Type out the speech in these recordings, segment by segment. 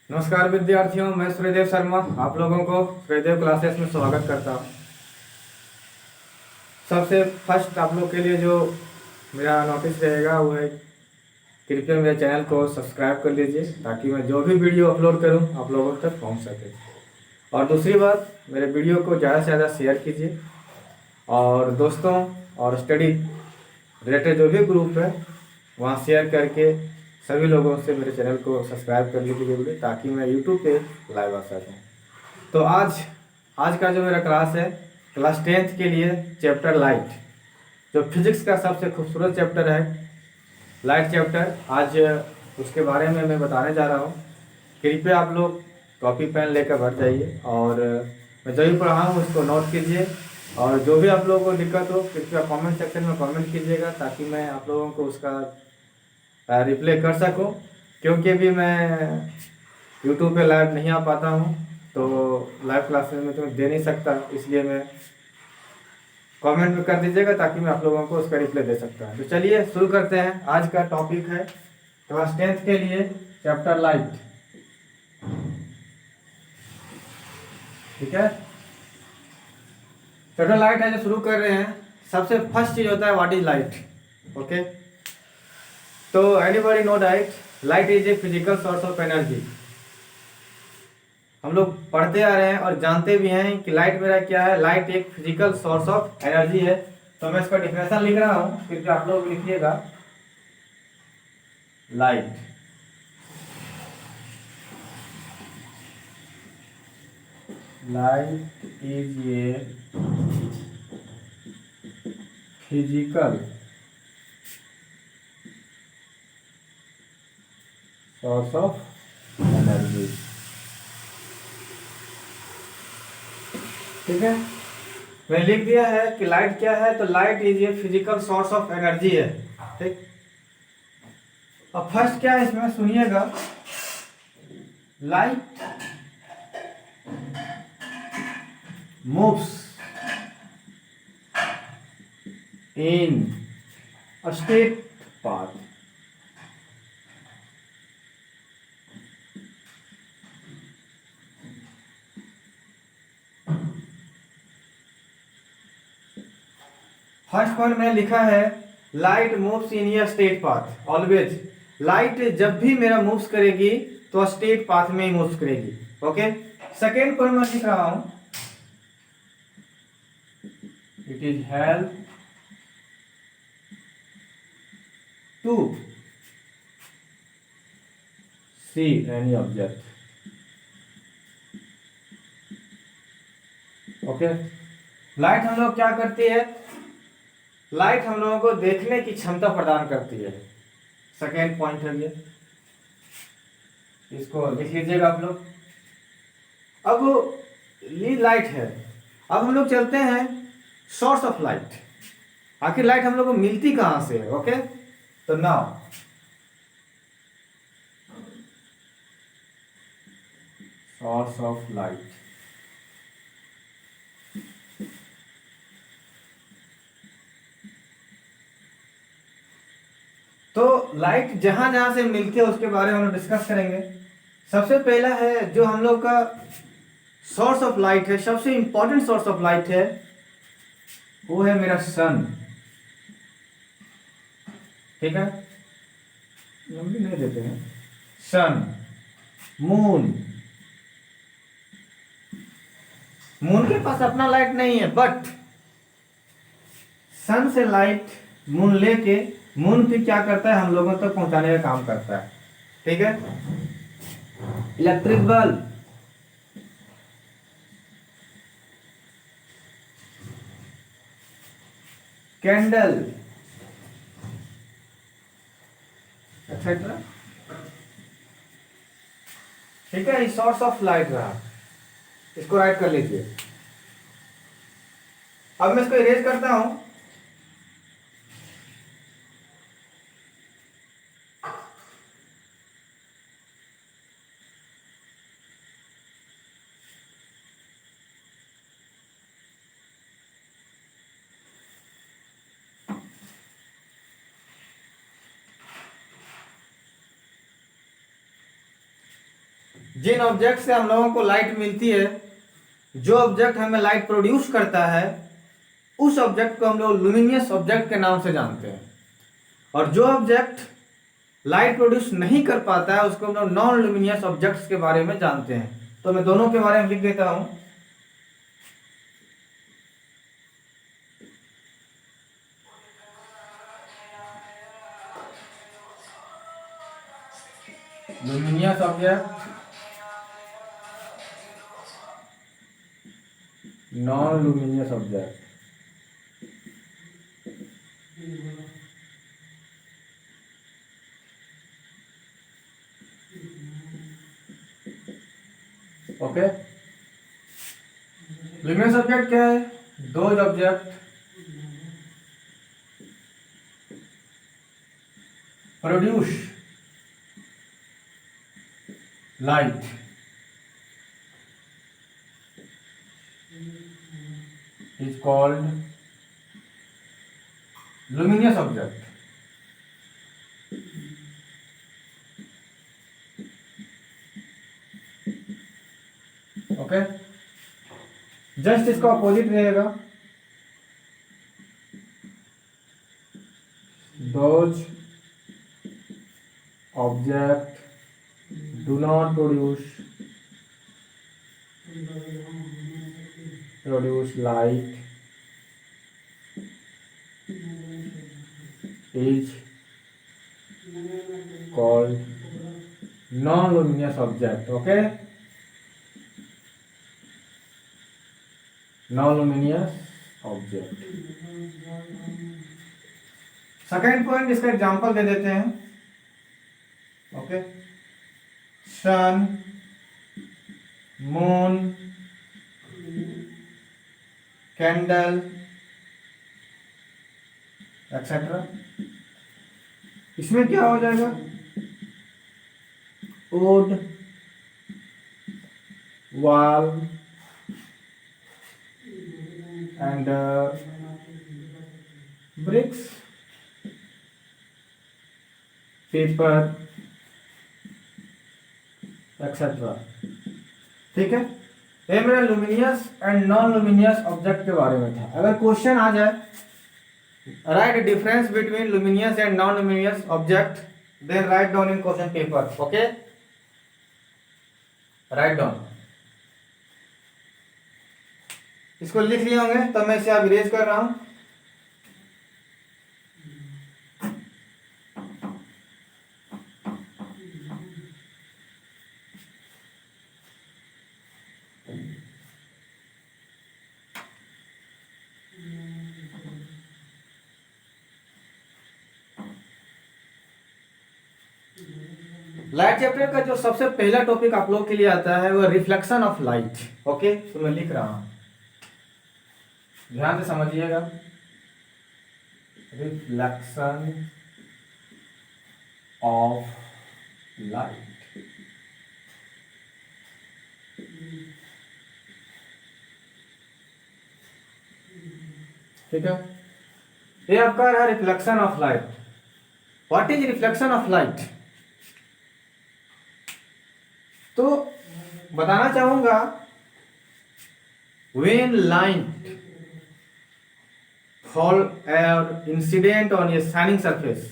नमस्कार विद्यार्थियों, मैं सूर्यदेव शर्मा आप लोगों को सूर्यदेव क्लासेस में स्वागत करता हूँ। सबसे फर्स्ट आप लोग के लिए जो मेरा नोटिस रहेगा वो है, कृपया मेरे चैनल को सब्सक्राइब कर लीजिए ताकि मैं जो भी वीडियो अपलोड करूँ आप लोगों तक पहुँच सके। और दूसरी बात, मेरे वीडियो को ज़्यादा से ज़्यादा शेयर कीजिए और दोस्तों और स्टडी रिलेटेड जो भी ग्रुप है वहाँ शेयर करके सभी लोगों से मेरे चैनल को सब्सक्राइब कर लीजिए जरूरी, ताकि मैं यूट्यूब पे लाइव आ सकूँ। तो आज आज का जो मेरा क्लास है, क्लास 10th के लिए चैप्टर लाइट, जो फिजिक्स का सबसे खूबसूरत चैप्टर है, लाइट चैप्टर। आज उसके बारे में मैं बताने जा रहा हूँ। कृपया आप लोग कॉपी पेन लेकर बैठ जाइए और मैं जो भी पढ़ा हूँ उसको नोट कीजिए, और जो भी आप लोगों को दिक्कत हो कृपया कमेंट सेक्शन में कमेंट कीजिएगा ताकि मैं आप लोगों को उसका रिप्लाई कर सकूं। क्योंकि अभी मैं यूट्यूब पे लाइव नहीं आ पाता हूं, तो लाइव क्लासेस में तो मैं दे नहीं सकता, इसलिए मैं कमेंट में कर दीजिएगा ताकि मैं आप लोगों को उसका रिप्लाई दे सकता हूं। तो चलिए शुरू करते हैं। आज का टॉपिक है क्लास 10th के लिए चैप्टर लाइट। ठीक है, चैप्टर लाइट है जो शुरू कर रहे हैं। सबसे फर्स्ट चीज होता है व्हाट इज लाइट। ओके, तो anybody know light? Light is a physical source of energy. हम लोग पढ़ते आ रहे हैं और जानते भी हैं कि लाइट मेरा क्या है। लाइट एक फिजिकल सोर्स ऑफ एनर्जी है। तो मैं इसका डिफिनेशन लिख रहा हूं, क्योंकि आप लोग लिखिएगा। Light light is a physical source of energy. ठीक है, मैंने लिख दिया है कि लाइट क्या है। तो light is a physical source of energy है। ठीक, अब फर्स्ट क्या है इसमें सुनिएगा। Light moves in a straight path। First point मैंने लिखा है light moves in a straight path always. Light जब भी मेरा मूव्स करेगी तो स्ट्रेट पाथ में ही मूव्स करेगी। ओके, सेकेंड पॉइंट मैं लिख रहा हूं, it is help to see any object. Okay, light हम लोग क्या करती है? लाइट हम लोगों को देखने की क्षमता प्रदान करती है। सेकेंड पॉइंट है ये, इसको लिख लीजिएगा आप लोग। अब ये लाइट है। अब हम लोग चलते हैं सोर्स ऑफ लाइट। आखिर लाइट हम लोग को मिलती कहां से है? ओके, तो नाउ सोर्स ऑफ लाइट। तो लाइट जहां जहां से मिलती है उसके बारे में हम लोग डिस्कस करेंगे। सबसे पहला है जो हम लोग का सोर्स ऑफ लाइट है, सबसे इंपॉर्टेंट सोर्स ऑफ लाइट है, वो है मेरा सन। ठीक है, हम भी नहीं देते हैं। सन, मून। मून के पास अपना लाइट नहीं है, बट सन से लाइट मून लेके मून फिर क्या करता है, हम लोगों तक पहुंचाने का काम करता है। ठीक है, इलेक्ट्रिक बल्ब, कैंडल, एक्सेट्रा। ठीक है, ये सोर्स ऑफ लाइट रहा, इसको राइट कर लीजिए। अब मैं इसको इरेज करता हूं। जिन ऑब्जेक्ट से हम लोगों को लाइट मिलती है, जो ऑब्जेक्ट हमें लाइट प्रोड्यूस करता है, उस ऑब्जेक्ट को हम लोग लुमिनियस ऑब्जेक्ट के नाम से जानते हैं। और जो ऑब्जेक्ट लाइट प्रोड्यूस नहीं कर पाता है, उसको हम लोग नॉन लुमिनियस ऑब्जेक्ट्स के बारे में जानते हैं। तो मैं दोनों के बारे में लिख देता हूं। Luminous object, non luminous object. Okay, luminous object क्या है? Those object produce light is called luminous object. Okay, just इसका अपोजिट रहेगा, those object do not produce light is called non-luminous object. Okay, non-luminous object. Second point, इसका example दे देते हैं। Okay, sun, moon, candle etcetera. इसमें क्या हो जाएगा? Wood, wall and bricks, paper etcetera. ठीक है, ये मेरा luminous and non luminous object के बारे में था। अगर क्वेश्चन आ जाए, write difference between luminous and non luminous object, then write down in question paper. Okay, write down. इसको लिख लिए होंगे, तो मैं इसे अब इरेज कर रहा हूं। लाइट चैप्टर का जो सबसे पहला टॉपिक आप लोग के लिए आता है वो रिफ्लेक्शन ऑफ लाइट। ओके, तो मैं लिख रहा हूं, ध्यान से समझिएगा। Reflection of light. ठीक है, ये आपका रहा reflection of light. What is reflection of light? तो बताना चाहूंगा, when light fall or incident on a shining surface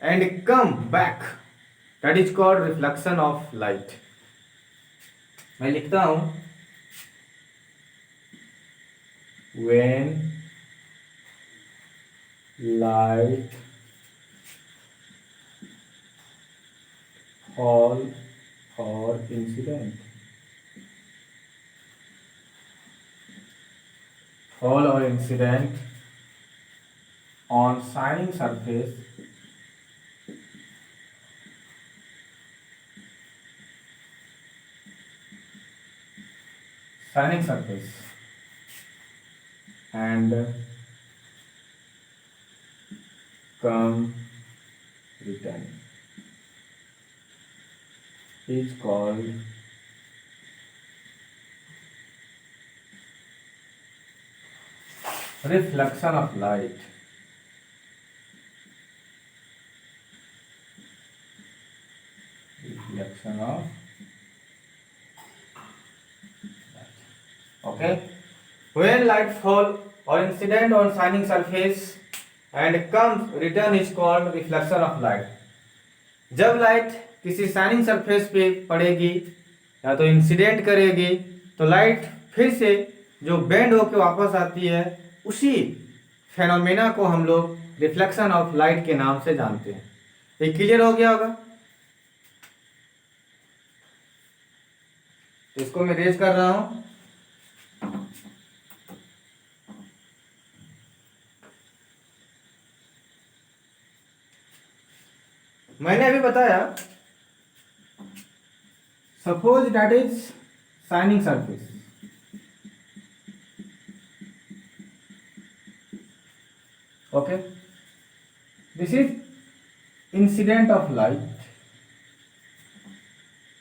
and come back, that is called reflection of light. मैं लिखता हूं, when light fall or incident on shining surface and come return is called reflection of light. Reflection of okay, when light fall और incident on shining surface and comes return is called reflection of light. जब light किसी shining surface पे पड़ेगी या तो incident करेगी तो light फिर से जो बेंड होकर वापस आती है, उसी फेनोमेना को हम लोग रिफ्लेक्शन ऑफ लाइट के नाम से जानते हैं। ये क्लियर हो गया होगा? तो इसको मैं रेज कर रहा हूं। मैंने अभी बताया, suppose that is shining surface, okay, this is incident of light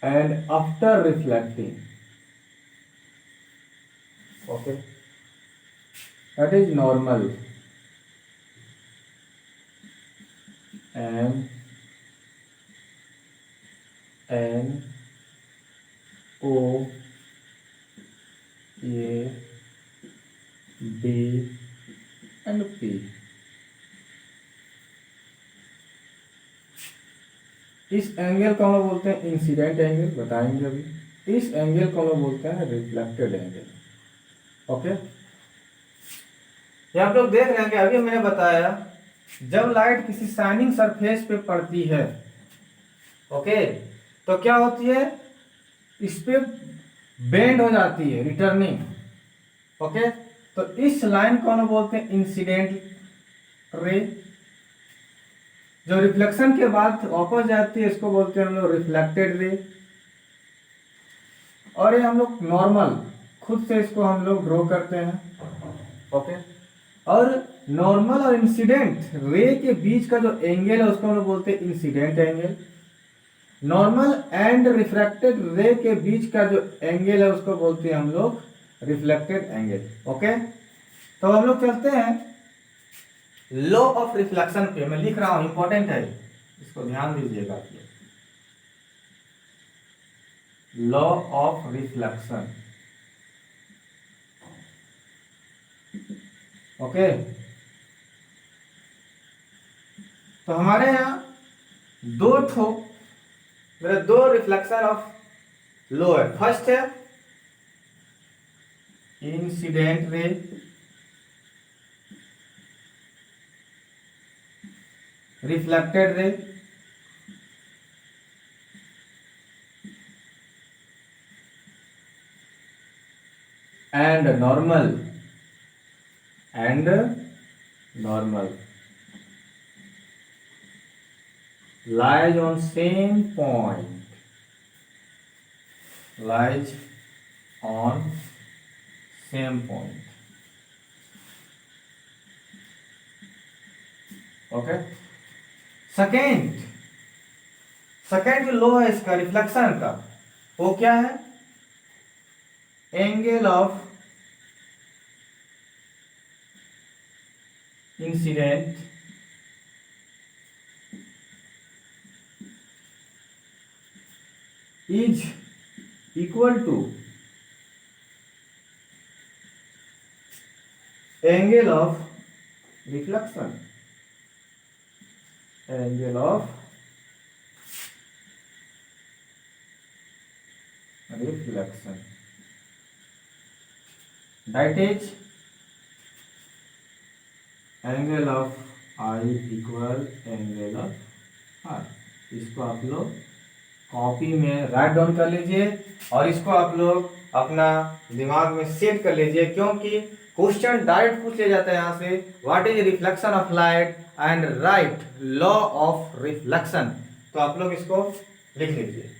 and after reflecting, okay, that is normal, and N O A B and P। इस एंगल को हम लोग बोलते हैं इंसिडेंट एंगल, बताएंगे अभी। इस एंगल को हम लोग बोलते हैं रिफ्लेक्टेड एंगल, ओके। ये आप लोग देख रहे हैं कि अभी मैंने बताया, जब लाइट किसी शाइनिंग सरफेस पे पड़ती है, ओके, तो क्या होती है, इस पे बेंड हो जाती है, रिटर्निंग, ओके। तो इस लाइन को हम बोलते हैं इंसिडेंट रे। जो रिफ्लेक्शन के बाद वापस जाती है, इसको बोलते हैं हम लोग रिफ्लेक्टेड रे। और ये हम लोग नॉर्मल खुद से इसको हम लोग ड्रॉ करते हैं, ओके। और नॉर्मल और इंसिडेंट रे के बीच का जो एंगल है उसको हम लोग बोलते हैं incident angle. Normal and refracted रे के बीच का जो एंगल है उसको बोलते हैं हम लोग रिफ्लेक्टेड एंगल, ओके। तो हम लोग चलते हैं लॉ ऑफ रिफ्लेक्शन पे। मैं लिख रहा हूं, इंपॉर्टेंट है, इसको ध्यान दीजिएगा। Law of reflection, okay. तो हमारे यहां दो रिफ्लेक्शन ऑफ लो है। फर्स्ट है incident ray, reflected ray, and normal lies on same point, lies on same point, okay. Second जो लो है इसका रिफ्लेक्शन का, वो क्या है, angle of incidence is equal to angle of reflection, angle of reflection, that is angle of I equal angle of R. इसको आप लोग कॉपी में राइट डाउन कर लीजिए और इसको आप लोग अपना दिमाग में सेट कर लीजिए, क्योंकि क्वेश्चन डायरेक्ट पूछ लिया जाता है यहां से, what is reflection of light and right law of reflection. तो आप लोग इसको लिख लीजिए।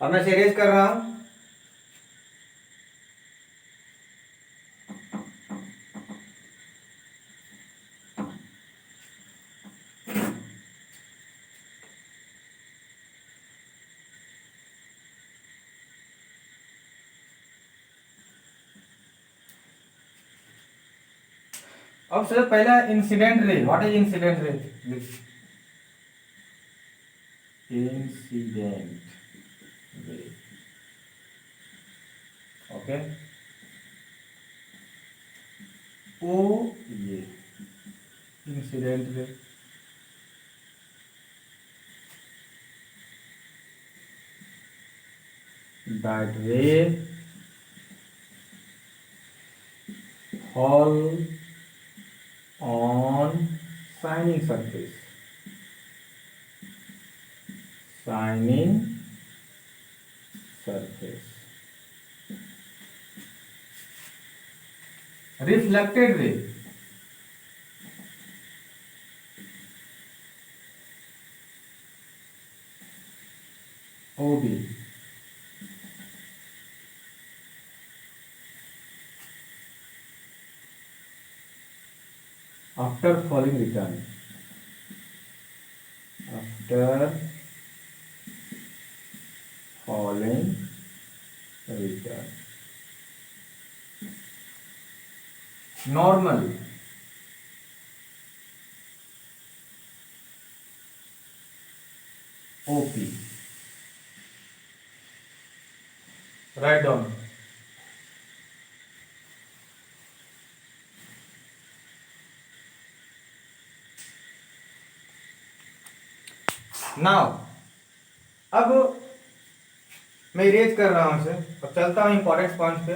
अब मैं सीरीज कर रहा हूं। अब सबसे पहला incident ray, what is incident ray? Incident ray, okay. ओ ये इंसिडेंट रे, that ray fall on shining surface, shining surface, reflected ray, OB, after falling return, after falling return, normal, OP, write down. Now अब मैं erase कर रहा हूं इसे, अब चलता हूं इंपॉर्टेंट पॉइंट पे।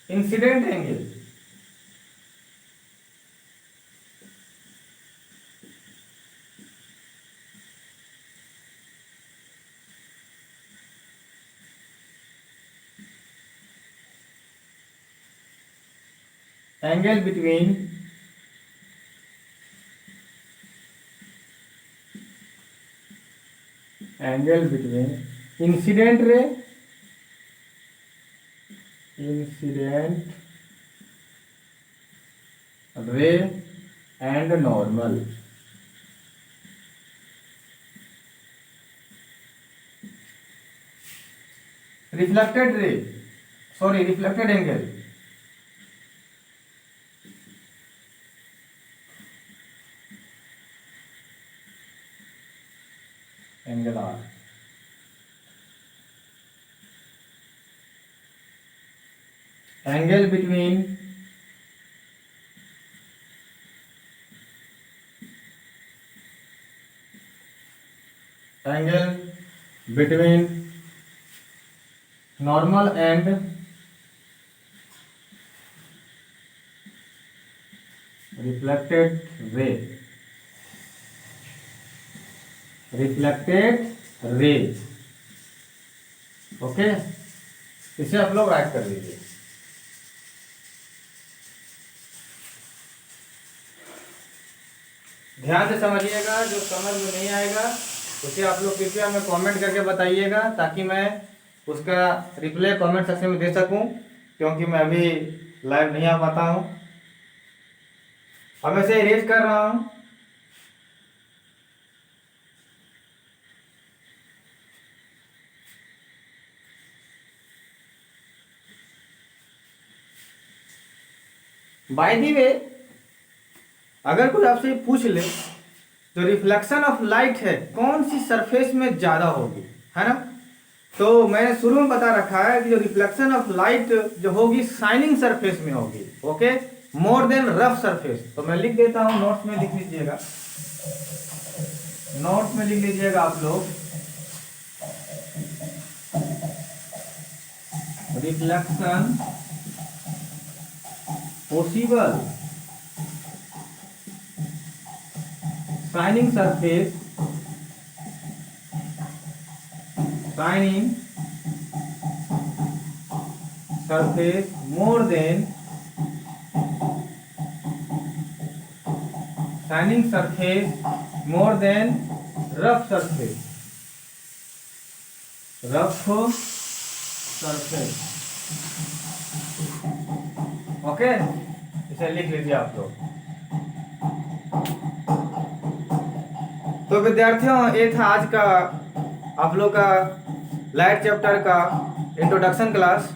Incident angle, angle between incident ray, and normal, reflected ray, sorry reflected angle, angle R, angle between normal and reflected ray, okay. इसे आप लोग राइट कर लीजिए। ध्यान से समझिएगा, जो समझ में नहीं आएगा उसे आप लोग कृपया में कमेंट करके बताइएगा, ताकि मैं उसका रिप्लाई कमेंट सेक्शन में दे सकूं, क्योंकि मैं अभी लाइव नहीं आ पाता हूं। अब मैं इसे इरेज कर रहा हूं। बाय द वे, अगर कोई आपसे पूछ ले जो रिफ्लेक्शन ऑफ लाइट है कौन सी सरफेस में ज्यादा होगी, है ना, तो मैंने शुरू में बता रखा है कि जो रिफ्लेक्शन ऑफ लाइट जो होगी शाइनिंग सरफेस में होगी, okay, more than rough surface. तो मैं लिख देता हूं, नोट्स में लिख लीजिएगा, नोट्स में लिख लीजिएगा आप लोग, reflection possible shining surface more than rough surface, okay. इसे लिख लीजिए आप लोग। तो विद्यार्थियों, ये था आज का आप लोग का लाइट चैप्टर का इंट्रोडक्शन क्लास।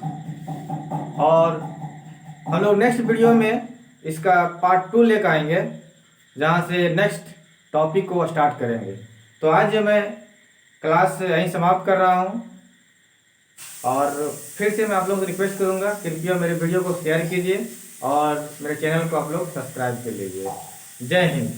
और हम लोग नेक्स्ट वीडियो में इसका पार्ट 2 लेकर आएंगे, जहाँ से नेक्स्ट टॉपिक को स्टार्ट करेंगे। तो आज मैं क्लास यहीं समाप्त कर रहा हूँ, और फिर से मैं आप लोगों से रिक्वेस्ट करूँगा, कृपया मेरे वीडियो को शेयर कीजिए और मेरे चैनल को आप लोग सब्सक्राइब कर लीजिए। जय हिंद।